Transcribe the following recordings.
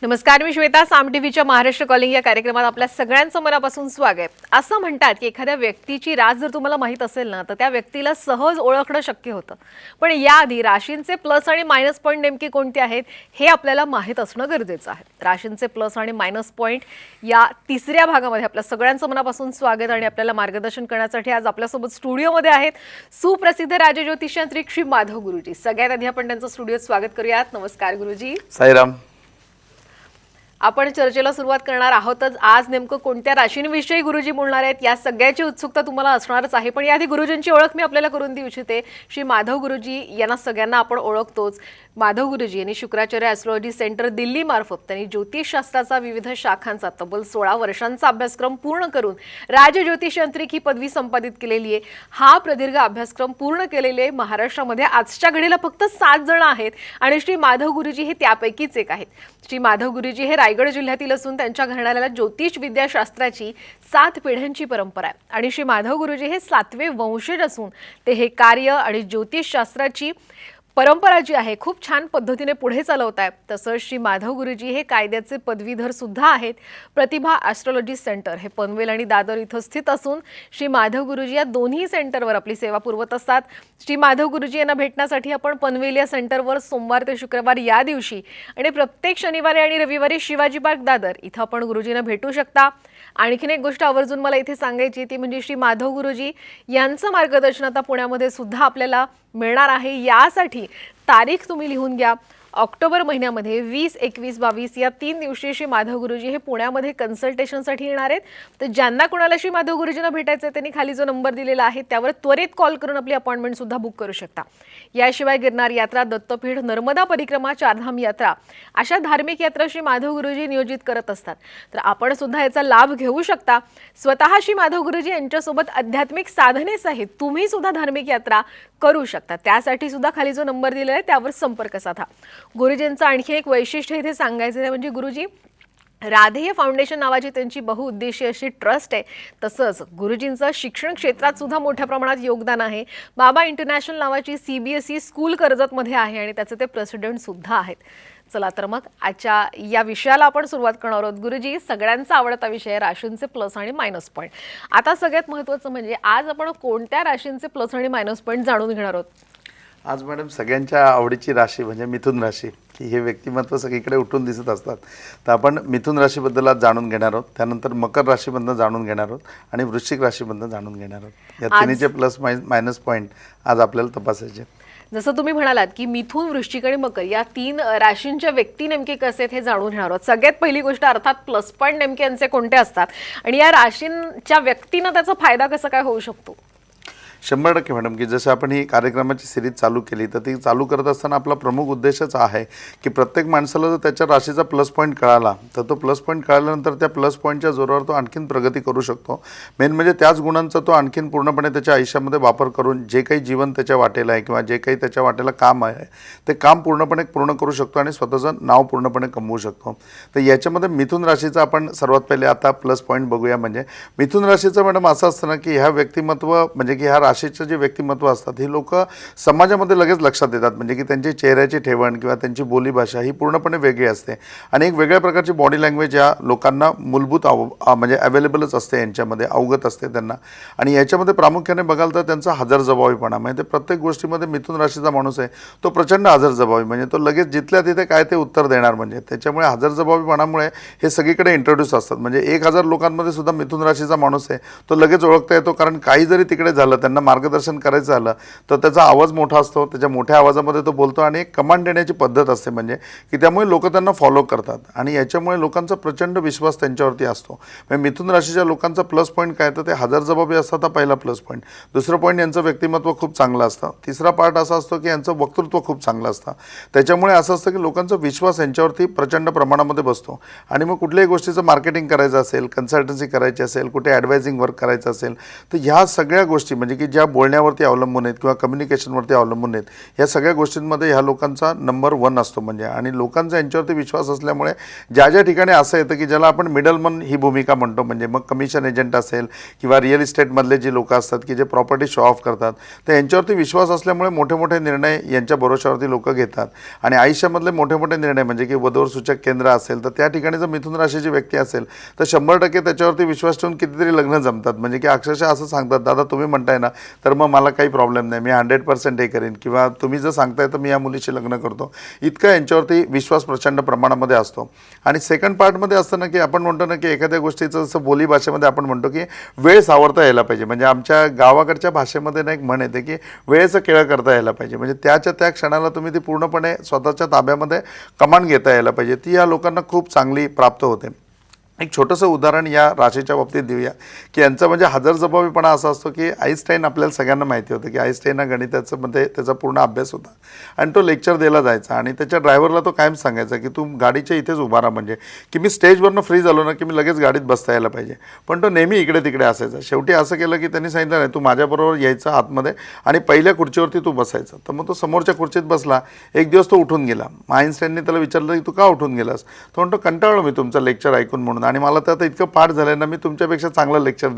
नमस्कार, मी श्वेता. साम टीव्हीच्या महाराष्ट्र कॉलिंग या कार्यक्रमात आपल्या सगळ्यांचं मनापासून स्वागत. असं म्हणतात की एखाद्या व्यक्तीची रास जर तुम्हाला माहित असेल ना तर त्या व्यक्तीला सहज ओळखणं शक्य होतं. पण याआधी राशींचे प्लस आणि मायनस पॉईंट नेमके कोणते आहेत हे आपल्याला माहित असणं गरजेचं आहे. राशींचे प्लस आणि मायनस पॉईंट या तिसऱ्या भागामध्ये आपल्या सगळ्यांचं मनापासून स्वागत आणि आपल्याला मार्गदर्शन करण्यासाठी आज आपल्यासोबत स्टुडिओमध्ये आहेत सुप्रसिद्ध राजज्योतिषांत्रिक श्री माधव गुरुजी. सगळ्यात आधी आपण त्यांचं स्टुडिओत स्वागत करूयात. नमस्कार गुरुजी. साईराम. आपण चर्चेला सुरुवात करणार आहोतच. आज नेमकं कोणत्या राशींविषयी गुरुजी बोलणार आहेत या सगळ्याची उत्सुकता तुम्हाला असणारच आहे. पण याआधी गुरुजींची ओळख मी आपल्याला करून देऊ इच्छिते. श्री माधव गुरुजी यांना सगळ्यांना आपण ओळखतोच. माधव गुरुजी यांनी शुक्राचार्य ॲस्ट्रॉलॉजी सेंटर दिल्ली मार्फत त्यांनी ज्योतिषशास्त्राचा विविध शाखांचा तब्बल 16 वर्षांचा अभ्यासक्रम पूर्ण करून राजज्योतिषांत्रिक ही पदवी संपादित केलेली आहे. हा प्रदीर्घ अभ्यासक्रम पूर्ण केलेले महाराष्ट्रामध्ये आजच्या घडीला फक्त 7 जण आहेत आणि श्री माधव गुरुजी हे त्यापैकीच एक आहेत. श्री माधव गुरुजी हे रायगड जिल्ह्यातील असून त्यांच्या घराण्याला ज्योतिष विद्याशास्त्राची 7 पिढ्यांची परंपरा आहे आणि श्री माधव गुरुजी हे 7वे वंशज असून ते हे कार्य आणि ज्योतिषशास्त्राची परंपरा जी आहे खूप छान पद्धतीने पुढे चालवत आहेत. तसंच श्री माधव गुरुजी हे कायद्याचे पदवीधर सुद्धा आहेत. प्रतिभा ॲस्ट्रॉलॉजी सेंटर हे पनवेल आणि दादर इथं स्थित असून श्री माधव गुरुजी या दोन्ही सेंटरवर आपली सेवा पुरवत असतात. श्री माधव गुरुजी यांना भेटण्यासाठी आपण पनवेल या सेंटरवर सोमवार ते शुक्रवार या दिवशी आणि प्रत्येक शनिवारी आणि रविवारी शिवाजी पार्क दादर इथं आपण गुरुजींना भेटू शकता. आणखीन एक गोष्ट आवर्जून मला इथे सांगायची ती म्हणजे श्री माधव गुरुजी यांचं मार्गदर्शन आता पुण्यामध्ये सुद्धा आपल्याला मिळणार आहे. यासाठी तारीख तुम्ही लिहून घ्या. ऑक्टोबर महिन्यामध्ये 20, 21, 22 या 3 दिवशी श्री माधव गुरुजी हे पुण्यामध्ये कन्सल्टेशनसाठी येणार आहेत. तर ज्यांना कोणाला श्री माधव गुरुजींना भेटायचं आहे त्यांनी खाली जो नंबर दिलेला आहे त्यावर त्वरित कॉल करून आपली अपॉइंटमेंट सुद्धा बुक करू शकता. याशिवाय गिरनार यात्रा, दत्तपीठ, नर्मदा परिक्रमा, चारधाम यात्रा अशा धार्मिक यात्रा श्री माधव गुरुजी नियोजित करत असतात. तर आपण सुद्धा याचा लाभ घेऊ शकता. स्वतः श्री माधव गुरुजी यांच्यासोबत आध्यात्मिक साधनेच आहेत. तुम्ही सुद्धा धार्मिक यात्रा करू शकता. त्यासाठी सुद्धा खाली जो नंबर दिलेला आहे त्यावर संपर्क साधा. गुरुजींचं आणखी एक वैशिष्ट्य इथे सांगायचं आहे म्हणजे गुरुजी राधेय फाउंडेशन नावाची त्यांची बहुउद्देशीय अशी ट्रस्ट आहे. तसंच गुरुजींचं शिक्षण क्षेत्रात सुद्धा मोठ्या प्रमाणात योगदान आहे. बाबा इंटरनॅशनल नावाची CBSE स्कूल कर्जतमध्ये आहे आणि त्याचे ते प्रेसिडेंट सुद्धा आहेत. चला तर मग आजच्या या विषयाला आपण सुरुवात करणार आहोत. गुरुजी, सगळ्यांचा आवडता विषय राशींचे प्लस आणि मायनस पॉईंट. आता सगळ्यात महत्त्वाचं म्हणजे आज आपण कोणत्या राशींचे प्लस आणि मायनस पॉईंट जाणून घेणार आहोत. आज मॅडम सगळ्यांच्या आवडीची राशी म्हणजे मिथुन राशी, की हे व्यक्तिमत्व सगळीकडे उठून दिसत असतात. तर आपण मिथुन राशीबद्दल आज जाणून घेणार आहोत. त्यानंतर मकर राशीबद्दल जाणून घेणार आहोत आणि वृश्चिक राशीबद्दल जाणून घेणार आहोत. या तिन्हीचे प्लस मायनस पॉईंट आज आपल्याला तपासायचे. जसं तुम्ही म्हणालात की मिथुन, वृश्चिक आणि मकर या 3 राशींच्या व्यक्ती नेमके कसे आहेत हे जाणून घेणार आहोत. सगळ्यात पहिली गोष्ट अर्थात प्लस पॉईंट नेमके यांचे कोणते असतात आणि या राशींच्या व्यक्तींना त्याचा फायदा कसा काय होऊ शकतो. 100% मॅडम, की जसं आपण ही कार्यक्रमाची सिरीज चालू केली तर ती चालू करत असताना आपला प्रमुख उद्देशच आहे की प्रत्येक माणसाला जर त्याच्या राशीचा प्लस पॉईंट कळाला तर तो प्लस पॉईंट कळाल्यानंतर त्या प्लस पॉईंटच्या जोरावर तो आणखीन प्रगती करू शकतो. मेन म्हणजे त्याच गुणांचा तो आणखीन पूर्णपणे त्याच्या आयुष्यामध्ये वापर करून जे काही जीवन त्याच्या वाटेला आहे किंवा जे काही त्याच्या वाटेला काम आहे ते काम पूर्णपणे पूर्ण करू शकतो आणि स्वतःचं नाव पूर्णपणे कमवू शकतो. तर याच्यामध्ये मिथुन राशीचा आपण सर्वात पहिले आता प्लस पॉईंट बघूया. म्हणजे मिथुन राशीचं मॅडम असं असतं ना की ह्या व्यक्तिमत्व म्हणजे की ह्या राशीचं जे व्यक्तिमत्व असतात ही लोक समाजामध्ये लगेच लक्षात येतात. म्हणजे की त्यांची चेहऱ्याची ठेवण किंवा त्यांची बोलीभाषा ही पूर्णपणे वेगळी असते आणि एक वेगळ्या प्रकारची बॉडी लँग्वेज या लोकांना मूलभूत म्हणजे अवेलेबलच असते, यांच्यामध्ये अवगत असते त्यांना. आणि याच्यामध्ये प्रामुख्याने बघाल तर त्यांचा हजरजबाबीपणा म्हणजे प्रत्येक गोष्टीमध्ये मिथुन राशीचा माणूस आहे तो प्रचंड हजरजबाबी, म्हणजे तो लगेच जिथल्या तिथे काय ते उत्तर देणार. म्हणजे त्याच्यामुळे हजरजबाबीपणामुळे हे सगळीकडे इंट्रोड्यूस असतात. म्हणजे 1000 लोकांमध्ये सुद्धा मिथुन राशीचा माणूस आहे तो लगेच ओळखता येतो. कारण काही जरी तिकडे झालं, त्यांना मार्गदर्शन करायचं झालं तर त्याचा आवाज मोठा असतो, त्याच्या मोठ्या आवाजामध्ये तो बोलतो आणि एक कमांड देण्याची पद्धत असते. म्हणजे की त्यामुळे लोक त्यांना फॉलो करतात आणि याच्यामुळे लोकांचा प्रचंड विश्वास त्यांच्यावरती असतो. म्हणजे मिथुन राशीच्या लोकांचा प्लस पॉईंट काय तर ते हजरजबाबी असतात. हा पहिला प्लस पॉईंट. दुसरं पॉईंट यांचं व्यक्तिमत्व खूप चांगलं असतं. तिसरा पार्ट असा असतो की यांचं वक्तृत्व खूप चांगलं असतं. त्याच्यामुळे असं असतं की लोकांचा विश्वास यांच्यावरती प्रचंड प्रमाणामध्ये बसतो आणि मग कुठल्याही गोष्टीचं मार्केटिंग करायचं असेल, कन्सल्टन्सी करायची असेल, कुठे ॲडवायझिंग वर्क करायचं असेल तर ह्या सगळ्या गोष्टी म्हणजे की ज्या बोलण्यावरती अवलंबून आहेत किंवा कम्युनिकेशनवरती अवलंबून आहेत, ह्या सगळ्या गोष्टींमध्ये ह्या लोकांचा नंबर 1 असतो म्हणजे. आणि लोकांचा यांच्यावरती विश्वास असल्यामुळे ज्या ज्या ठिकाणी असं येतं की ज्याला आपण मिडलमन ही भूमिका म्हणतो, म्हणजे मग कमिशन एजंट असेल किंवा रिअल इस्टेटमधले जी लोक असतात की जे प्रॉपर्टी शो ऑफ करतात, तर यांच्यावरती विश्वास असल्यामुळे मोठे मोठे निर्णय यांच्या भरोशावरती लोक घेतात. आणि आयुष्यामधले मोठे मोठे निर्णय म्हणजे की वधूवर सूचक केंद्र असेल, तर त्या ठिकाणी जर मिथुन राशीची व्यक्ती असेल तर 100% त्याच्यावरती विश्वास ठेवून कितीतरी लग्न जमतात. म्हणजे की अक्षरशः असं सांगतात, दादा तुम्ही म्हणताय ना तर मग मला काही प्रॉब्लेम नाही, मी 100% हे करेन, किंवा तुम्ही जर सांगताय तर मी या मुलीशी लग्न करतो. इतका यांच्यावरती विश्वास प्रचंड प्रमाणामध्ये असतो. आणि सेकंड पार्टमध्ये असतं ना की आपण म्हणतो ना की एखाद्या गोष्टीचं जसं बोली भाषेमध्ये आपण म्हणतो की वेळ सावरता यायला पाहिजे. म्हणजे आमच्या गावाकडच्या भाषेमध्ये ना एक म्हण येते की वेळेचं केळं करता यायला पाहिजे. म्हणजे त्याच्या त्या क्षणाला तुम्ही ती पूर्णपणे स्वतःच्या ताब्यामध्ये कमांड घेता यायला पाहिजे. ती या लोकांना खूप चांगली प्राप्त होते. एक छोटंसं उदाहरण या राशीच्या बाबतीत देऊया की यांचा म्हणजे हजरजबाबीपणा असा असतो की आईन्स्टाईन आपल्याला सगळ्यांना माहिती होतं की आईन्स्टाईन हा गणिताचं मध्ये त्याचा पूर्ण अभ्यास होता आणि तो लेक्चर द्यायला जायचा आणि त्याच्या ड्रायव्हरला तो कायम सांगायचा की तू गाडीच्या इथेच उभा राहा, म्हणजे की मी स्टेजवरनं फ्री झालो ना की मी लगेच गाडीत बसता यायला पाहिजे. पण तो नेहमी इकडे तिकडे असायचा. शेवटी असं केलं की त्यांनी सांगितलं नाही, तू माझ्याबरोबर यायचं आतमध्ये आणि पहिल्या खुर्चीवरती तू बसायचं. तर मग तो समोरच्या खुर्चीत बसला. एक दिवस तो उठून गेला. आईन्स्टाईनने त्याला विचारलं की तू का उठून गेलास? तो म्हणतो कंटाळलो मी तुमचं लेक्चर ऐकून म्हणून, आणि मला तर आता इतकं पाठ झालं ना, मी तुमच्यापेक्षा चांगलं लेक्चर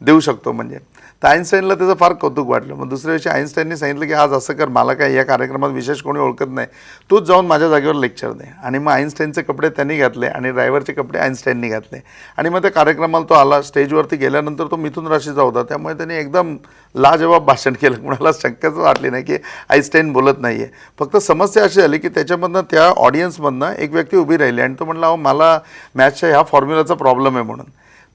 देऊ शकतो म्हणजे. तर आईन्स्टाईनला त्याचं फार कौतुक वाटलं. मग दुसऱ्या दिवशी आईन्स्टाईनने सांगितलं की आज असं कर, मला काय या कार्यक्रमात विशेष कोणी ओळखत नाही, तूच जाऊन माझ्या जागेवर लेक्चर दे. आणि मग आईन्स्टाईनचे कपडे त्यांनी घातले आणि ड्रायव्हरचे कपडे आईन्स्टाईननी घातले आणि मग त्या कार्यक्रमाला तो आला. स्टेजवरती गेल्यानंतर तो मिथुन राशीचा होता, त्यामुळे त्यांनी एकदम लाजवाब भाषण केलं. कुणाला शंकाच वाटली नाही की आईन्स्टाईन बोलत नाही आहे. फक्त समस्या अशी झाली की त्याच्यामधनं त्या ऑडियन्समधनं एक व्यक्ती उभी राहिली आणि तो म्हणला, अहो मला मॅथच्या ह्या फॉर्म्युलाचा प्रॉब्लेम आहे म्हणून.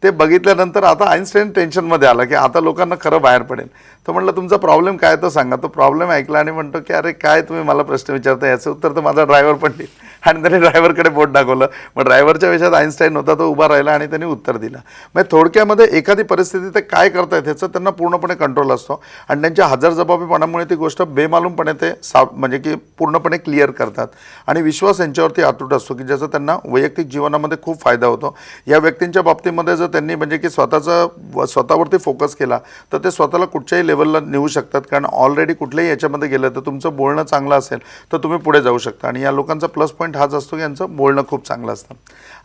ते बघितल्यानंतर आता आईन्स्टाईन टेन्शनमध्ये आला की आता लोकांना खरं बाहेर पडेल. तर म्हटलं तुमचा प्रॉब्लेम काय तर सांगा. तो प्रॉब्लेम ऐकला आणि म्हणतो की अरे काय तुम्ही मला प्रश्न विचारता, याचं उत्तर तर माझा ड्रायव्हर पण देईल. आणि त्याने ड्रायव्हरकडे बोट दाखवलं. मग ड्रायव्हरच्या वेशात आईन्स्टाईन होता, तो उभा राहिला आणि त्यांनी उत्तर दिलं. मग थोडक्यामध्ये एखादी परिस्थिती ते काय करतायत ह्याचं त्यांना पूर्णपणे कंट्रोल असतो आणि त्यांच्या हजरजबाबीपणामुळे ती गोष्ट बेमालूमपणे ते म्हणजे की पूर्णपणे क्लिअर करतात. आणि विश्वास यांच्यावरती अतूट असतो की ज्याचा त्यांना वैयक्तिक जीवनामध्ये खूप फायदा होतो. या व्यक्तींच्या बाबतीमध्ये जर त्यांनी म्हणजे की स्वतःवरती फोकस केला तर ते स्वतःला कुठच्याही लेवलला नेऊ शकतात. कारण ऑलरेडी कुठल्याही याच्यामध्ये गेलं तर तुमचं बोलणं चांगलं असेल तर तुम्ही पुढे जाऊ शकता. आणि या लोकांचा प्लस पॉईंट हाच असतो की यांचं बोलणं खूप चांगलं असतं.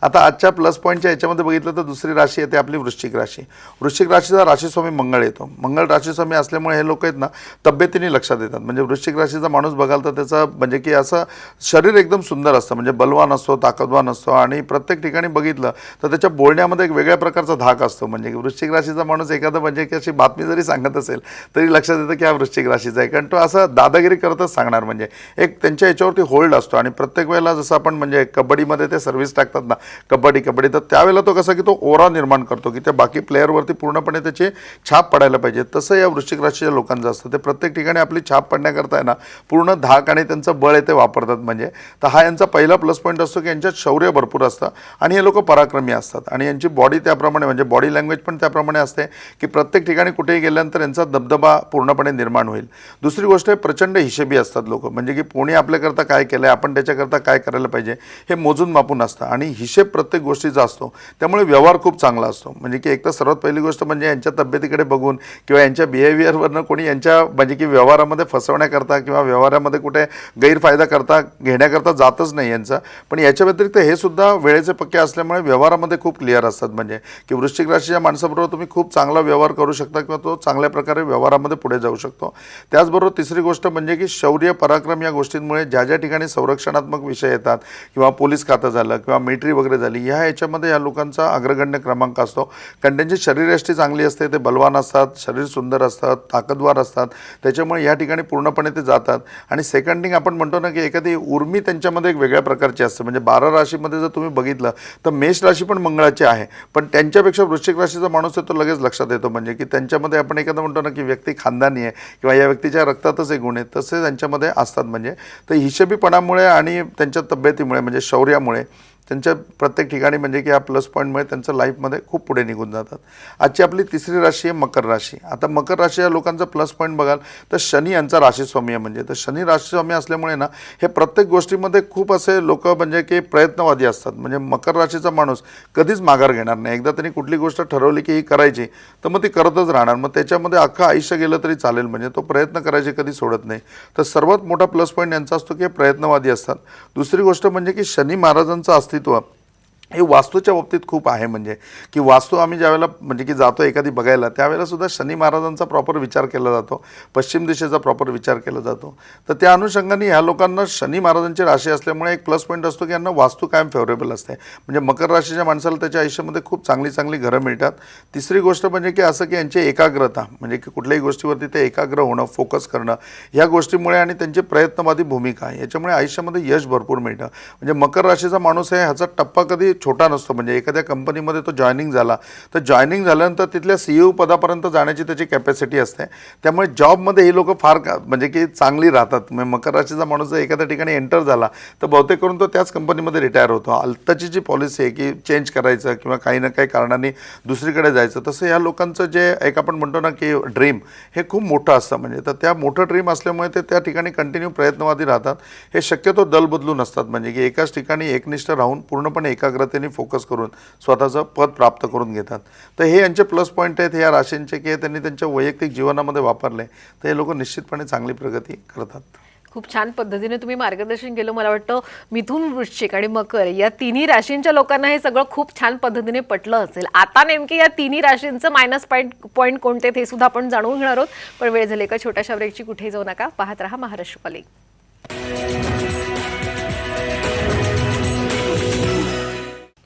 आता आजच्या प्लस पॉईंटच्या याच्यामध्ये बघितलं तर दुसरी राशी येते आपली वृश्चिक राशी. वृश्चिक राशीचा राशीस्वामी मंगळ येतो. मंगळ राशीस्वामी असल्यामुळे हे लोक आहेत ना तब्येतीने लक्षात येतात. म्हणजे वृश्चिक राशीचा माणूस बघाल तर त्याचा म्हणजे की असं शरीर एकदम सुंदर असतं, म्हणजे बलवान असतो, ताकदवान असतो आणि प्रत्येक ठिकाणी बघितलं तर त्याच्या बोलण्यामध्ये एक वेगळ्या प्रकारचा धाक असतो. म्हणजे वृश्चिक राशीचा माणूस एखादा म्हणजे की अशी बातमी जरी सांगत असेल तरी लक्षात येतं की हा वृश्चिक राशीचा आहे, कारण तो असं दादागिरी करतच सांगणार. म्हणजे एक त्यांच्या याच्यावरती होल्ड असतो. आणि प्रत्येक वेळेला जसं आपण म्हणजे कबड्डीमध्ये ते सर्व्हिस टाकतात ना, कबड्डी तर त्यावेळेला तो कसं की तो ओरा निर्माण करतो की त्या बाकी प्लेअरवरती पूर्णपणे त्याची छाप पडायला पाहिजे. तसं या वृश्चिक राशीच्या लोकांचं असतं. ते प्रत्येक ठिकाणी आपली छाप पडण्याकरता आहे ना पूर्ण धाक आणि त्यांचं बळ आहे ते वापरतात. म्हणजे तर हा यांचा पहिला प्लस पॉईंट असतो की यांच्यात शौर्य भरपूर असतं आणि हे लोक पराक्रमी असतात. आणि यांची बॉडी त्याप्रमाणे म्हणजे बॉडी लँग्वेज पण त्याप्रमाणे असते की प्रत्येक ठिकाणी कुठेही गेल्यानंतर यांचा दबदबा पूर्णपणे निर्माण होईल. दुसरी गोष्ट आहे प्रचंड हिशेबी असतात लोक. म्हणजे की कोणी आपल्याकरता काय केलं आहे, आपण त्याच्याकरता काय करायला पाहिजे हे मोजून मापून असतं. आणि हिशेब प्रत्येक गोष्टीचा असतो, त्यामुळे व्यवहार खूप चांगला असतो. म्हणजे की एक तर सर्वात पहिली गोष्ट म्हणजे यांच्या तब्येतीकडे बघून किंवा यांच्या बिहेवियरवरनं कोणी यांच्या म्हणजे की व्यवहारामध्ये फसवण्याकरता किंवा व्यवहारामध्ये कुठे गैरफायदा घेण्याकरता जातच नाही यांचा. पण याच्या व्यतिरिक्त हे सुद्धा वेळेचे पक्के असल्यामुळे व्यवहारामध्ये खूप क्लिअर असतात. म्हणजे की वृश्चिक राशीच्या माणसाबरोबर तुम्ही खूप चांगला व्यवहार करू शकता किंवा तो चांगल्या प्रकारे व्यवहारामध्ये पुढे जाऊ शकतो. त्याचबरोबर तिसरी गोष्ट म्हणजे की शौर्य पराक्रम या गोष्टींमुळे ज्या ज्या ठिकाणी संरक्षणात्मक विषय येतात किंवा पोलीस खातं झालं किंवा मिलिटरी वगैरे झाली, ह्या याच्यामध्ये या लोकांचा अग्रगण्य क्रमांक असतो. कारण त्यांची शरीरयष्टी चांगली असते, ते बलवान असतात, शरीर सुंदर असतात, ताकदवार असतात, त्याच्यामुळे या ठिकाणी पूर्णपणे ते जातात. आणि सेकंड थिंग आपण म्हणतो ना की एखादी उर्मी त्यांच्यामध्ये एक वेगळ्या प्रकारची असते. म्हणजे 12 राशीमध्ये जर तुम्ही बघितलं तर मेष राशी पण मंगळाची आहे, पण त्यांच्यापेक्षा वृश्चिक राशीचा माणूस आहे तो लगेच लक्षात येतो. म्हणजे की त्यांच्यामध्ये आपण एखादं म्हणतो ना की व्यक्ती खानदानी आहे किंवा या व्यक्तीच्या रक्तातच एक गुण आहेत, तसे त्यांच्यामध्ये असतात. म्हणजे तर हिशेबीपणामुळे आणि त्यांच्या तब्येतीमुळे म्हणजे शौर्यामुळे त्यांच्या प्रत्येक ठिकाणी म्हणजे की ह्या प्लस पॉईंटमुळे त्यांचं लाईफमध्ये खूप पुढे निघून जातात. आजची आपली तिसरी राशी आहे मकर राशी. आता मकर राशी या लोकांचा प्लस पॉईंट बघाल तर शनी यांचा राशीस्वामी आहे. म्हणजे तर शनी राशीस्वामी असल्यामुळे ना हे प्रत्येक गोष्टीमध्ये खूप असे लोक म्हणजे की प्रयत्नवादी असतात. म्हणजे मकर राशीचा माणूस कधीच माघार घेणार नाही. एकदा त्यांनी कुठली गोष्ट ठरवली की ही करायची तर मग ती करतच राहणार. मग त्याच्यामध्ये अख्खं आयुष्य गेलं तरी चालेल. म्हणजे तो प्रयत्न करायचे कधी सोडत नाही. तर सर्वात मोठा प्लस पॉईंट यांचा असतो की हे प्रयत्नवादी असतात. दुसरी गोष्ट म्हणजे की शनी महाराजांचं अस्तित्व हे वास्तूच्या बाबतीत खूप आहे. म्हणजे की वास्तू आम्ही ज्यावेळेला म्हणजे की जातो एखादी बघायला त्यावेळेला सुद्धा शनी महाराजांचा प्रॉपर विचार केला जातो, पश्चिम दिशेचा प्रॉपर विचार केला जातो. तर त्या अनुषंगाने ह्या लोकांना शनी महाराजांची राशी असल्यामुळे एक प्लस पॉईंट असतो की यांना वास्तू कायम फेवरेबल असते. म्हणजे मकर राशीच्या माणसाला त्याच्या आयुष्यामध्ये खूप चांगली चांगली घरं मिळतात. तिसरी गोष्ट म्हणजे की असं की यांची एकाग्रता म्हणजे की कुठल्याही गोष्टीवरती ते एकाग्र होणं, फोकस करणं ह्या गोष्टीमुळे आणि त्यांची प्रयत्नवादी भूमिका याच्यामुळे आयुष्यामध्ये यश भरपूर मिळतं. म्हणजे मकर राशीचा माणूस आहे ह्याचा टप्पा कधी छोटा नसतो. म्हणजे एखाद्या कंपनीमध्ये तो जॉईनिंग झाला तर जॉईनिंग झाल्यानंतर तिथल्या CEO पदापर्यंत जाण्याची त्याची कॅपॅसिटी असते. त्यामुळे जॉबमध्ये ही लोक फार म्हणजे की चांगली राहतात. म्हणजे मकर राशीचा माणूस जर एखाद्या ठिकाणी एंटर झाला तर बहुतेक करून तो त्याच कंपनीमध्ये रिटायर होतो. आत्ताची जी पॉलिसी आहे की चेंज करायचं किंवा काही ना काही कारणाने दुसरीकडे जायचं, तसं ह्या लोकांचं जे एक आपण म्हणतो ना की ड्रीम हे खूप मोठं असतं. म्हणजे तर त्या मोठं ड्रीम असल्यामुळे ते त्या ठिकाणी कंटिन्यू प्रयत्नवादी राहतात. हे शक्यतो दल बदलून असतात. म्हणजे की एकाच ठिकाणी एकनिष्ठ राहून पूर्णपणे एकाग्रतेने फोकस करून स्वतःचं पद प्राप्त करून घेतात. तर हे यांचे प्लस पॉईंट आहेत ह्या राशींचे की त्यांनी त्यांच्या वैयक्तिक जीवनामध्ये वापरले तर हे लोक निश्चितपणे चांगली प्रगती करतात. खूप छान पद्धतीने तुम्ही मार्गदर्शन केलं. मला वाटतं मिथुन, वृश्चिक आणि मकर या तिन्ही राशींच्या लोकांना हे सगळं खूप छान पद्धतीने पटलं असेल. आता नेमके या तिन्ही राशींचं मायनस पॉईंट कोणते ते सुद्धा आपण जाणून घेणार आहोत. पण वेळ झाली एका छोट्याशा ब्रेकची. कुठेही जाऊ नका, पाहत रहा महाराष्ट्र कॉलिंग.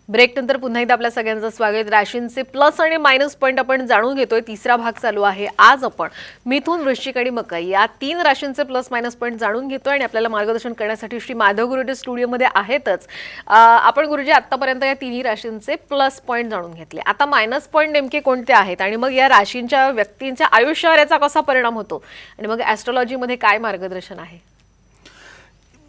ब्रेक नंतर पुन्हा एकदा आपल्या सगळ्यांचं स्वागत. राशींचे प्लस आणि मायनस पॉईंट आपण जाणून घेतोय. तिसरा भाग चालू आहे. आज आपण मिथुन, वृश्चिक आणि मकर या तीन राशींचे प्लस मायनस पॉईंट जाणून घेतोय आणि आपल्याला मार्गदर्शन करण्यासाठी श्री माधव गुरुजी स्टुडिओमध्ये आहेतच. आपण गुरुजी आतापर्यंत या तिन्ही राशींचे प्लस पॉईंट जाणून घेतले. आता मायनस पॉईंट नेमके कोणते आहेत आणि मग या राशींच्या व्यक्तींच्या आयुष्यावर याचा कसा परिणाम होतो आणि मग ॲस्ट्रॉलॉजीमध्ये काय मार्गदर्शन आहे?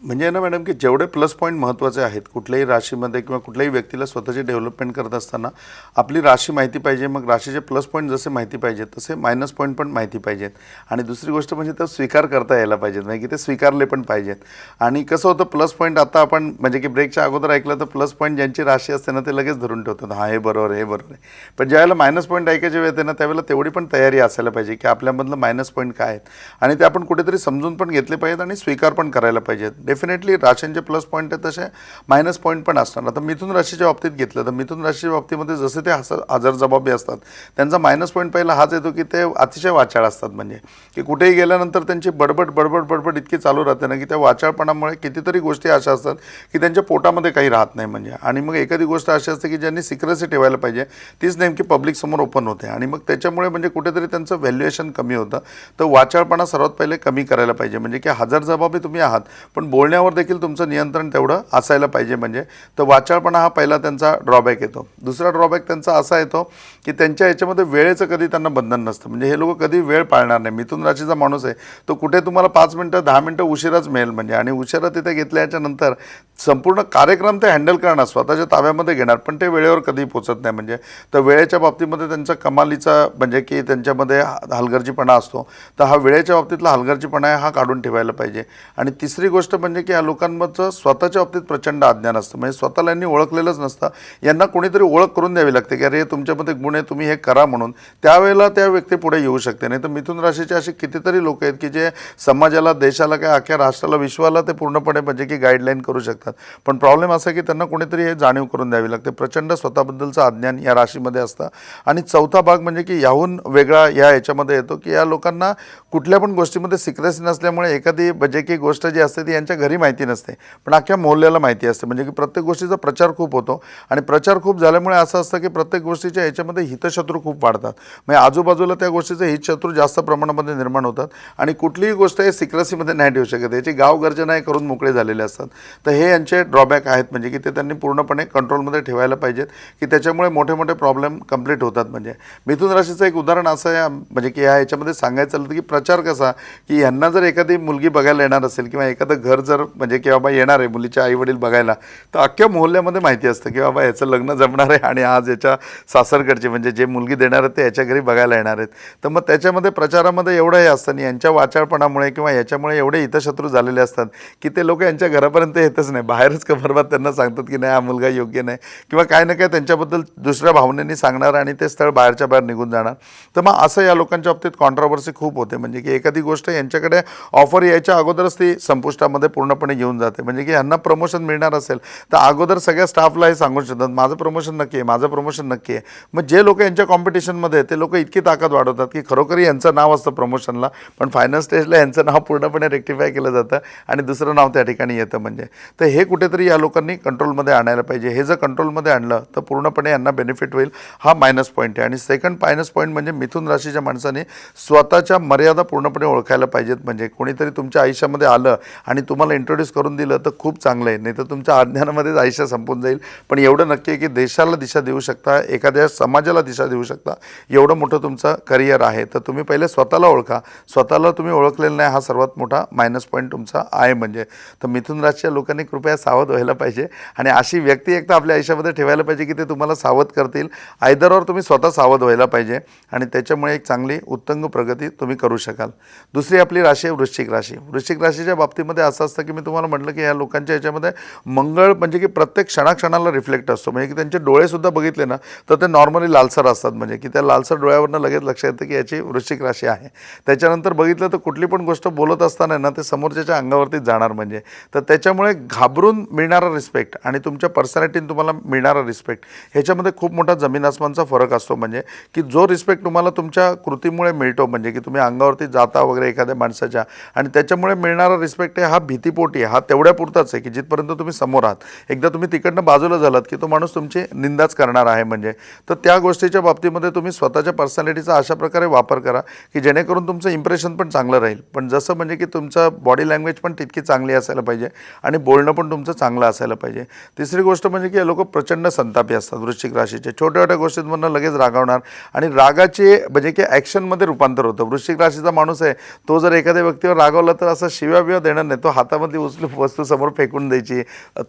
म्हणजे ना मॅडम की जेवढे प्लस पॉईंट महत्त्वाचे आहेत कुठल्याही राशीमध्ये किंवा कुठल्याही व्यक्तीला स्वतःची डेव्हलपमेंट करत असताना आपली राशी माहिती पाहिजे. मग राशीचे प्लस पॉईंट जसे माहिती पाहिजेत तसे मायनस पॉईंट पण माहिती पाहिजेत. आणि दुसरी गोष्ट म्हणजे तो स्वीकार करता यायला पाहिजेत. म्हणजे की ते स्वीकारले पण पाहिजेत. आणि कसं होतं प्लस पॉईंट आता आपण म्हणजे की ब्रेकच्या अगोदर ऐकलं तर प्लस पॉईंट ज्यांची राशी असते ना ते लगेच धरून ठेवतात, हां हे बरोबर आहे, हे बरोबर आहे. पण ज्यावेळेला मायनस पॉईंट ऐकायची वेळ येते ना त्यावेळेला तेवढी पण तयारी असायला पाहिजे की आपल्यामधलं मायनस पॉईंट काय आहेत आणि ते आपण कुठेतरी समजून पण घेतले पाहिजेत आणि स्वीकार पण करायला पाहिजेत. डेफिनेटली राशी जे प्लस पॉईंट आहेत तसे मायनस पॉईंट पण असणार. आता मिथुन राशीच्या बाबतीत घेतलं तर मिथुन राशीच्या बाबतीमध्ये जसे ते हजरजबाबी असतात त्यांचा मायनस पॉईंट पहिला हाच येतो की ते अतिशय वाचाळ असतात. म्हणजे की कुठेही गेल्यानंतर त्यांची बडबड इतकी चालू राहते ना की त्या वाचाळपणामुळे कितीतरी गोष्टी अशा असतात की त्यांच्या पोटामध्ये काही राहत नाही. म्हणजे आणि मग एखादी गोष्ट अशी असते की ज्यांनी सिक्रेसी ठेवायला पाहिजे तीच नेमकी पब्लिक समोर ओपन होते आणि मग त्याच्यामुळे म्हणजे कुठेतरी त्यांचं व्हॅल्युएशन कमी होतं. तर वाचाळपणा सर्वात पहिले कमी करायला पाहिजे. म्हणजे की हजरजबाबी तुम्ही आहात पण बोलण्यावर देखील तुमचं नियंत्रण तेवढं असायला पाहिजे. म्हणजे तर वाचाळपणा हा पहिला त्यांचा ड्रॉबॅक येतो. दुसरा ड्रॉबॅक त्यांचा असा येतो की त्यांच्या याच्यामध्ये वेळेचं कधी त्यांना बंधन नसतं. म्हणजे हे लोक कधी वेळ पाळणार नाही. मिथुन राशीचा माणूस आहे तो कुठे तुम्हाला 5 मिनटं 10 मिनटं उशिराच मिळेल. म्हणजे आणि उशिरा तिथे घेतल्याच्या नंतर संपूर्ण कार्यक्रम ते हँडल करणार, स्वतःच्या ताब्यामध्ये घेणार, पण ते वेळेवर कधी पोचत नाही. म्हणजे तर वेळेच्या बाबतीमध्ये त्यांचा कमालीचा म्हणजे की त्यांच्यामध्ये हलगर्जीपणा असतो. तर हा वेळेच्या बाबतीतला हलगर्जीपणा आहे हा काढून ठेवायला पाहिजे. आणि तिसरी गोष्ट म्हणजे की या लोकांमधचं स्वतःच्या बाबतीत प्रचंड अज्ञान असतं. म्हणजे स्वतःला यांनी ओळखलेलंच नसतं. यांना कोणीतरी ओळख करून द्यावी लागते की अरे तुमच्यामध्ये गुण आहे, तुम्ही हे करा म्हणून. त्यावेळेला त्या व्यक्ती पुढे येऊ शकते. नाही तर मिथुन राशीचे असे कितीतरी लोक आहेत की जे समाजाला, देशाला, काय अख्ख्या राष्ट्राला, विश्वाला ते पूर्णपणे म्हणजे की गाईडलाईन करू शकतात. पण प्रॉब्लेम असा की त्यांना कोणीतरी हे जाणीव करून द्यावी लागते. प्रचंड स्वतःबद्दलचं अज्ञान या राशीमध्ये असतं. आणि चौथा भाग म्हणजे की याहून वेगळा या याच्यामध्ये येतो की या लोकांना कुठल्या पण गोष्टीमध्ये सिक्रेसी नसल्यामुळे एखादी म्हणजे की गोष्ट जी असते ती यांच्या घरी माहिती नसते पण अख्ख्या मोहल्ल्याला माहिती असते. म्हणजे की प्रत्येक गोष्टीचा प्रचार खूप होतो आणि प्रचार खूप झाल्यामुळे असं असतं की प्रत्येक गोष्टीच्या याच्यामध्ये हितशत्रू खूप वाढतात. म्हणजे आजूबाजूला त्या गोष्टीचे हितशत्रू जास्त प्रमाणामध्ये निर्माण होतात आणि कुठलीही गोष्ट हे सिक्रेसीमध्ये नाही ठेवू शकत. याची गावगर्जना करून मोकळे झालेले असतात. तर हे यांचे ड्रॉबॅक आहेत. म्हणजे की ते त्यांनी पूर्णपणे कंट्रोलमध्ये ठेवायला पाहिजेत की त्याच्यामुळे मोठे मोठे प्रॉब्लेम कंप्लीट होतात. म्हणजे मिथुन राशीचं एक उदाहरण असं आहे म्हणजे की ह्या याच्यामध्ये सांगायचं झालं की प्रचार कसा की ह्यांना जर एखादी मुलगी बघायला येणार असेल किंवा एखादं घर जर म्हणजे की बाबा येणार आहे मुलीचे आई वडील बघायला, तर अख्ख्या मोहल्ल्यामध्ये माहिती असतं की बाबा याचं लग्न जमणार आहे आणि आज याच्या सासरकडचे म्हणजे जे मुलगी देणार आहेत ते याच्या घरी बघायला येणार आहेत. तर मग त्याच्यामध्ये प्रचारामध्ये एवढं हे असतं आणि यांच्या वाचाळपणामुळे किंवा याच्यामुळे एवढे हितशत्रू झालेले असतात की ते लोक यांच्या घरापर्यंत येतच नाही, बाहेरच खबरबात त्यांना सांगतात की नाही हा मुलगा योग्य नाही किंवा काय ना काय त्यांच्याबद्दल दुसऱ्या भावनेनी सांगणार आणि ते स्थळ बाहेरच्या बाहेर निघून जाणार. तर मग असं या लोकांच्या बाबतीत कॉन्ट्रोवर्सी खूप होते, म्हणजे की एखादी गोष्ट यांच्याकडे ऑफर यायच्या अगोदरच ती संपुष्टामध्ये पूर्णपणे घेऊन जाते. म्हणजे की यांना प्रमोशन मिळणार असेल तर अगोदर सगळ्या स्टाफला हे सांगून शकतात माझं प्रमोशन नक्की आहे, माझं प्रमोशन नक्की आहे. मग जे लोक यांच्या कॉम्पिटिशनमध्ये ते लोक इतकी ताकद वाढवतात की खरोखरी यांचं नाव असतं प्रमोशनला, पण फायनल स्टेजला यांचं नाव पूर्णपणे रेक्टिफाय केलं जातं आणि दुसरं नाव त्या ठिकाणी येतं. म्हणजे तर हे कुठेतरी या लोकांनी कंट्रोलमध्ये आणायला पाहिजे. हे जर कंट्रोलमध्ये आणलं तर पूर्णपणे यांना बेनिफिट होईल. हा मायनस पॉईंट आहे. आणि सेकंड मायनस पॉईंट म्हणजे मिथुन राशीच्या माणसाने स्वतःच्या मर्यादा पूर्णपणे ओळखायला पाहिजेत. म्हणजे कोणीतरी तुमच्या आयुष्यामध्ये आलं आणि तुम्हाला इंट्रोड्यूस करून दिलं तर खूप चांगलं आहे, नाही तर तुमच्या अज्ञानामध्येच आयुष्य संपून जाईल. पण एवढं नक्की आहे की देशाला दिशा देऊ शकता, एखाद्या समाजाला दिशा देऊ शकता, एवढं मोठं तुमचं करिअर आहे. तर तुम्ही पहिले स्वतःला ओळखा. स्वतःला तुम्ही ओळखलेलं नाही हा सर्वात मोठा मायनस पॉईंट तुमचा आहे. म्हणजे तर मिथुन राशीच्या लोकांनी कृपया सावध व्हायला पाहिजे आणि अशी व्यक्ती एक तर आपल्या आयुष्यामध्ये ठेवायला पाहिजे की ते तुम्हाला सावध करतील. आयदरवर तुम्ही स्वतः सावध व्हायला पाहिजे आणि त्याच्यामुळे एक चांगली उत्तुंग प्रगती तुम्ही करू शकाल. दुसरी आपली राशी आहे वृश्चिक राशी. वृश्चिक राशीच्या बाबतीमध्ये असं असतं की मी तुम्हाला म्हटलं की या लोकांच्या याच्यामध्ये मंगळ म्हणजे की प्रत्येक क्षणाक्षणाला रिफ्लेक्ट असतो. म्हणजे की त्यांचे डोळेसुद्धा बघितले ना तर ते नॉर्मली लालसर असतात. म्हणजे की त्या लालसर डोळ्यावरनं लगेच लक्षात येतं की याची वृश्चिक राशी आहे. त्याच्यानंतर बघितलं तर कुठली पण गोष्ट बोलत असताना ना ते समोरच्याच्या अंगावरतीच जाणार. म्हणजे तर त्याच्यामुळे घाबरून मिळणारा रिस्पेक्ट आणि तुमच्या पर्सनॅलिटीने तुम्हाला मिळणारा रिस्पेक्ट ह्याच्यामध्ये खूप मोठा जमीन आसमानचा फरक असतो. म्हणजे की जो रिस्पेक्ट तुम्हाला तुमच्या कृतीमुळे मिळतो, म्हणजे की तुम्ही अंगावरती जाता वगैरे एखाद्या माणसाच्या आणि त्याच्यामुळे मिळणारा रिस्पेक्ट आहे हा भीतीपोटी आहे, हा तेवढ्यापुरताच आहे की जिथपर्यंत तुम्ही समोर आहात. एकदा तुम्ही तिकडनं बाजूला झालात की तो माणूस तुमची निंदाच करणार आहे. म्हणजे तर त्या गोष्टीच्या बाबतीमध्ये तुम्ही स्वतःच्या पर्सनॅलिटीचा अशा प्रकारे वापर करा की जेणेकरून तुमचं इम्प्रेशन पण चांगलं राहील. पण जसं म्हणजे की तुमचं बॉडी लँग्वेज पण तितकी चांगली असायला पाहिजे आणि बोलणं पण तुमचं चांगलं असायला पाहिजे. तिसरी गोष्ट म्हणजे की लोक प्रचंड संतापी असतात वृश्चिक राशीचे. छोट्या छोट्या गोष्टींमधून लगेच रागावणार आणि रागाचे म्हणजे की ॲक्शनमध्ये रूपांतर होतं. वृश्चिक राशीचा माणूस आहे तो जर एखाद्या व्यक्तीवर रागावला तर असं शिव्या देणार नाही, तो हातामध्ये उचलून वस्तू समोर फेकून द्यायची,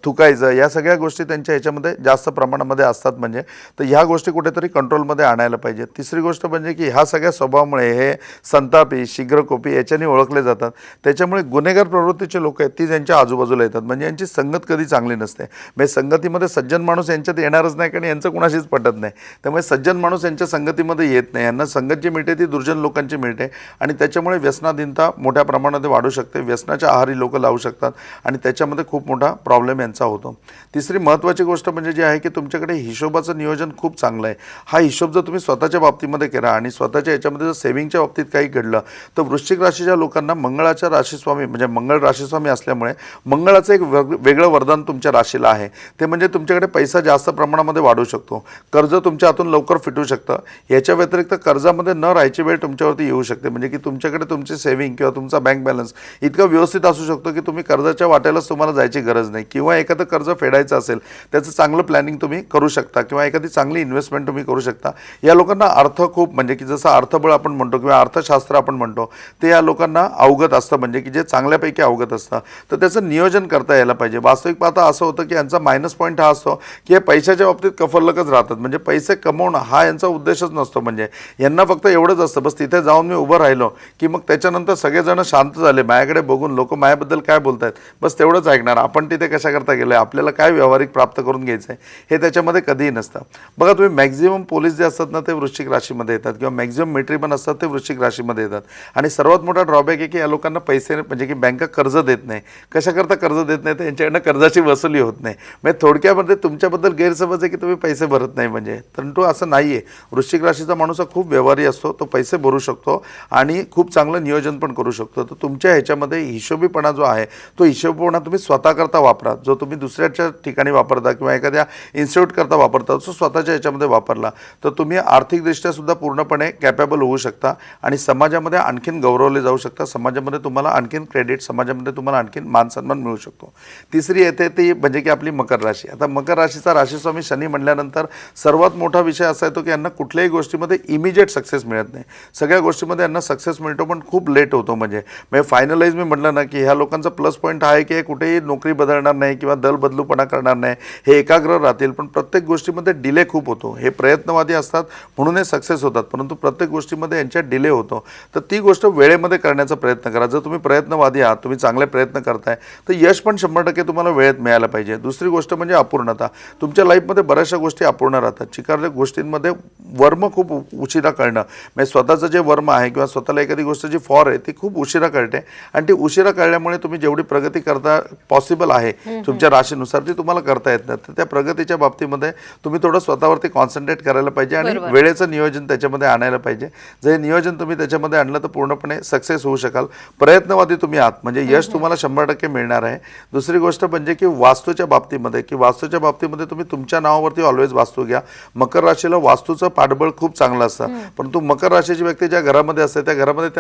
थुकायचं, या सगळ्या गोष्टी त्यांच्या ह्याच्यामध्ये जास्त प्रमाणामध्ये असतात. म्हणजे तर ह्या गोष्टी कुठेतरी कंट्रोलमध्ये आणायला पाहिजे. तिसरी गोष्ट म्हणजे की ह्या सगळ्या स्वभावामुळे हे संतापी शीघ्रकोपी याच्याने ओळखले जातात. त्याच्यामुळे गुन्हेगार प्रवृत्तीचे लोक आहेत ती त्यांच्या आजूबाजूला येतात. म्हणजे यांची संगत कधी चांगली नसते. म्हणजे संगतीमध्ये सज्जन माणूस यांच्यात येणारच नाही कारण यांचं कुणाशीच पटत नाही. त्यामुळे सज्जन माणूस यांच्या संगतीमध्ये येत नाही. यांना संगत जी मिळते ती दुर्जन लोकांची मिळते आणि त्याच्यामुळे व्यसनाधीनता मोठ्या प्रमाणात वाढू शकते. व्यसनाच्या आहारी लोक लावू शकतात आणि त्याच्यामध्ये खूप मोठा प्रॉब्लेम यांचा होतो. तिसरी महत्त्वाची गोष्ट म्हणजे जी आहे की तुमच्याकडे हिशोबाचं नियोजन खूप चांगलं आहे. हा हिशोब जर तुम्ही स्वतःच्या बाबतीमध्ये केला आणि स्वतःच्या याच्यामध्ये जर सेव्हिंगच्या बाबतीत काही घडलं तर वृश्चिक राशीच्या लोकांना मंगळाच्या राशीस्वामी म्हणजे मंगळ राशीस्वामी असल्यामुळे मंगळाचं एक वेगळं वरदान तुमच्या राशीला आहे. ते म्हणजे तुमच्याकडे पैसा जास्त प्रमाणामध्ये वाढू शकतो. कर्ज तुमच्या हातून लवकर फिटू शकतं. याच्या व्यतिरिक्त कर्जामध्ये न राहायची वेळ तुमच्यावरती येऊ शकते. म्हणजे की तुमच्याकडे तुमची सेव्हिंग किंवा तुमचा बँक बॅलन्स इतका व्यवस्थित असू शकतो की तुम्ही कर्जाच्या वाट्यालाच तुम्हाला जायची गरज नाही. किंवा एखादं कर्ज फेडायचं असेल त्याचं चांगलं प्लॅनिंग तुम्ही करू शकता किंवा एखादी चांगली इन्व्हेस्टमेंट तुम्ही करू शकता. या लोकांना अर्थ खूप म्हणजे की जसं अर्थबळ आपण म्हणतो किंवा अर्थशास्त्र आपण म्हणतो ते या लोकांना अवगत असतं. म्हणजे की जे चांगल्यापैकी अवगत असतं तर त्याचं नियोजन करता यायला पाहिजे. वास्तविक पाहता असं होतं की यांचा मायनस पॉईंट हा असतो की हे पैशाच्या बाबतीत कफरलकच राहतात. म्हणजे पैसे कमवणं हा यांचा उद्देशच नसतो. म्हणजे यांना फक्त एवढंच असतं बस तिथे जाऊन मी उभं राहिलो की मग त्याच्यानंतर सगळेजण शांत झाले माझ्याकडे बघून, लोक माझ्याबद्दल काय बोलत आहेत बस तेवढंच ऐकणार. आपण तिथे कशा करता गेलो आहे, आपल्याला काय व्यावहारिक प्राप्त करून घ्यायचं आहे हे त्याच्यामध्ये कधीही नसतं. बघा तुम्ही मॅक्झिमम पोलीस जे असतात ना ते वृश्चिक राशीमध्ये येतात किंवा मॅक्झिमम मिलिटरी पण असतात ते वृश्चिक राशीमध्ये येतात. आणि सर्वात मोठा ड्रॉबॅक आहे की या लोकांना पैसे म्हणजे की बँका कर्ज देत नाही. कशाकरता कर्ज देत नाही तर यांच्याकडनं कर्जाची वसुली होत नाही. म्हणजे थोडक्यामध्ये तुमच्याबद्दल गैरसमज आहे की तुम्ही पैसे भरत नाही. म्हणजे परंतु असं नाही आहे. वृश्चिक राशीचा माणूस हा खूप व्यवहारी असतो. तो पैसे भरू शकतो आणि खूप चांगलं नियोजन पण करू शकतो. तर तुमच्या ह्याच्यामध्ये हिशोबीपणा जो आहे तो हिशोबीपणा तुम्ही स्वतःकरता वापरा. जो तुम्ही दुसऱ्याच्या ठिकाणी वापरता किंवा एखाद्या इन्स्टिट्यूट करता वापरता तो स्वतःच्या ह्याच्यामध्ये वापरला तर तुम्ही आर्थिकदृष्ट्या सुद्धा पूर्णपणे कॅपेबल होऊ शकता आणि समाजामध्ये आणखीन गौरवले जाऊ शकता. समाजामध्ये तुम्हाला आणखीन क्रेडिट, समाजामध्ये तुम्हाला आणखीन मान सन्मान मिळू शकतो. तिसरी येते ती म्हणजे की आपली मकर राशी. आता मकर राशीचा राशीस्वामी शनी म्हणल्यानंतर सर्वात मोठा विषय असा येतो की यांना कुठल्याही गोष्टीमध्ये इमिजिएट सक्सेस मिळत नाही. सगळ्या गोष्टीमध्ये यांना सक्सेस मिळतो पण खूप लेट होतो. म्हणजे फायनलाइज मी म्हटलं ना की ह्या लोकांचं ग्रहांचा प्लस पॉईंट आहे की हे कुठेही नोकरी बदलणार नाही किंवा दल बदलूपणा करणार नाही, हे एकाग्र राहतील. पण प्रत्येक गोष्टीमध्ये डिले खूप होतो. हे प्रयत्नवादी असतात म्हणून हे सक्सेस होतात, परंतु प्रत्येक गोष्टीमध्ये यांच्यात डिले होतो. तर ती गोष्ट वेळेमध्ये करण्याचा प्रयत्न करा. जर तुम्ही प्रयत्नवादी आहात, तुम्ही चांगले प्रयत्न करताय, तर यश पण 100% तुम्हाला वेळेत मिळायला पाहिजे. दुसरी गोष्ट म्हणजे अपूर्णता. तुमच्या लाईफमध्ये बऱ्याचशा गोष्टी अपूर्ण राहतात. चिकारल्या गोष्टींमध्ये वर्म खूप उशिरा कळणं, म्हणजे स्वतःचं जे वर्म आहे किंवा स्वतःला एखादी गोष्ट जी फॉर आहे ती खूप उशिरा कळते, आणि ती उशिरा कळल्यामुळे तुम्ही जेवढी प्रगती करता पॉसिबल आहे तुमच्या राशीनुसार ती तुम्हाला करता येत नाही. तर त्या प्रगतीच्या बाबतीमध्ये तुम्ही थोडं स्वतःवरती कॉन्सन्ट्रेट करायला पाहिजे आणि वेळेचं नियोजन त्याच्यामध्ये आणायला पाहिजे. जर हे नियोजन तुम्ही त्याच्यामध्ये आणलं तर पूर्णपणे सक्सेस होऊ शकाल. प्रयत्नवादी तुम्ही आहात म्हणजे यश तुम्हाला 100% मिळणार आहे. दुसरी गोष्ट म्हणजे की वास्तूच्या बाबतीमध्ये तुम्ही तुमच्या नावावरती ऑलवेज वास्तू घ्या. मकर राशीला वास्तूचं पाठबळ खूप चांगलं असतं, परंतु मकर राशीची व्यक्ती ज्या घरामध्ये असते त्या घरामध्ये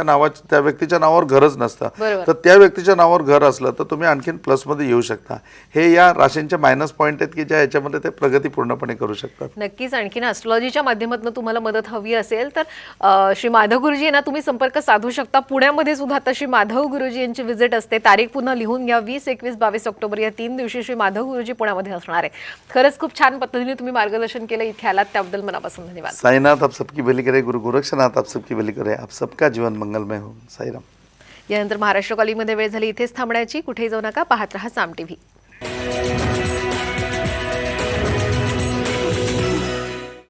त्या व्यक्तीच्या नावावर घरच नसतं. तर त्या व्यक्तीच्या नावावर घर असलं तर तुम्ही आणखीन प्लसमध्ये येऊ शकता. हे या राशींचे मायनस पॉईंट आहेत की ज्या याच्यामध्ये ते प्रगती पूर्णपणे करू शकतात. नक्कीच. आणखीन ॲस्ट्रॉलॉजीच्या माध्यमातून तुम्हाला मदत हवी असेल तर श्री माधव गुरुजी यांना तुम्ही संपर्क साधू शकता. पुण्यामध्ये सुद्धा आता श्री माधव गुरुजी यांची व्हिजिट असते. तारीख पुन्हा लिहून घ्या, 20, 21, 22 ऑक्टोबर या 3 दिवशी श्री माधव गुरुजी पुण्यामध्ये असणार आहे. खरंच खूप छान पद्धतीने तुम्ही मार्गदर्शन केलं, इथे आलात त्याबद्दल मनापासून धन्यवाद. साईनाथ आप सबकी भली करे, गुरु गोरक्षनाथ आप सबकी भली करे, आप सबका जीवन मंगलमय हो. साईराम. यानंतर महाराष्ट्र कॉलिंगमध्ये वेळ झाली इथेच थांबण्याची. कुठेही जाऊ नका, पाहत रहा साम टीव्ही.